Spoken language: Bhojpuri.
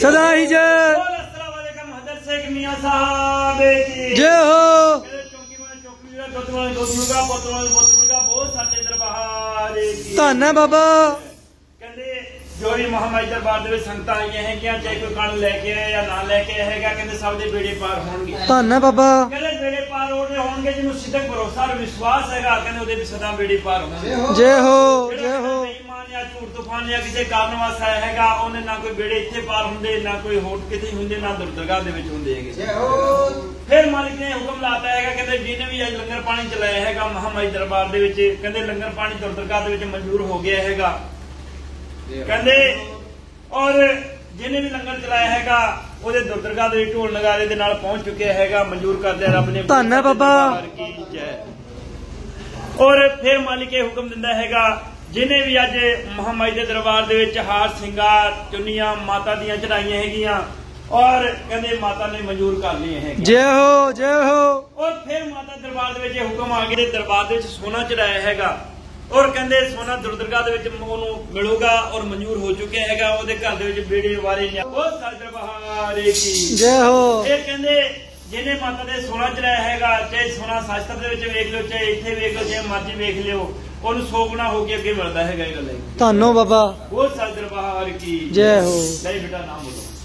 सदा ही जय। मियां साहब जय हो। धन है बाबा। कहते जो भी महामाई दरबार दे संगतां आईयां हैगियां चाहे कोई कण लैके आए या ना लैके आए हैगा कहते सब दे बेड़े पार होणगे। धन है बाबा। कहते बेड़े पार हो रहे होणगे जिन्हों सिद्धक भरोसा और विश्वास हैगा कहते ओदे भी सदा बेड़े पार होणगे। जय हो जय हो। या झूठ तूफान या किसी कारण वास्ते आया हैगा उन्हें ना कोई बेड़े इत्थे पार हुंदे ना कोई होट किते हुंदे ना दरगाह दे विच हुंदे हैगे। जय हो। फिर मालिक ने हुक्म लाता हैगा कहते जिन्हें भी अज लंगर पानी चलाया हैगा महामाई दरबार दे विच कहते लंगर पानी दरगाह दे विच मंजूर हो गया हैगा कहते और जिन्हें भी लंगर चलाया हैगा ओदे दरगाह दे ढोल नगारे दे नाल पहुंच चुके हैगा मंजूर कर दिया रब ने। धन है बाबा। और फिर मालिक ये हुक्म दिंदा हैगा जिन्हें भी अज महामाई के दरबार दे विच हार सिंगार चुनिया माता दियां चढ़ाइयां हैगियां और कहते माता ने मंजूर कर लिए हैं। जय हो जय हो। और फिर माता दरबार दे विच हुक्म आ गया दरबार दे विच सोना चढ़ाया हैगा और कहते सोना दरगाह दे विच ओनू मिलूगा और मंजूर हो चुका हैगा ओदे घर दे विच बेड़े वारे ने बहुत सारे दरबार की जय हो। ये कहते जिन्हें माता ने सोना चढ़ाया हैगा चाहे सोना शास्त्र दे विच वेख लो चाहे इत्थे वेख लो चाहे मर्जी वेख लियो ਉਹਨੂੰ 100 ਗੁਣਾ ਹੋ ਕੇ ਅੱਗੇ ਮਿਲਦਾ ਹੈਗਾ ਇਹ ਗੱਲ। ਧੰਨੋ ਬਾਬਾ। ਬਹੁਤ ਸਾरे ਦਰਬਾਰ ਕੀ ਜੈ ਹੋ। ਲੈ ਬੇਟਾ ਨਾਮ ਬੋਲੋ।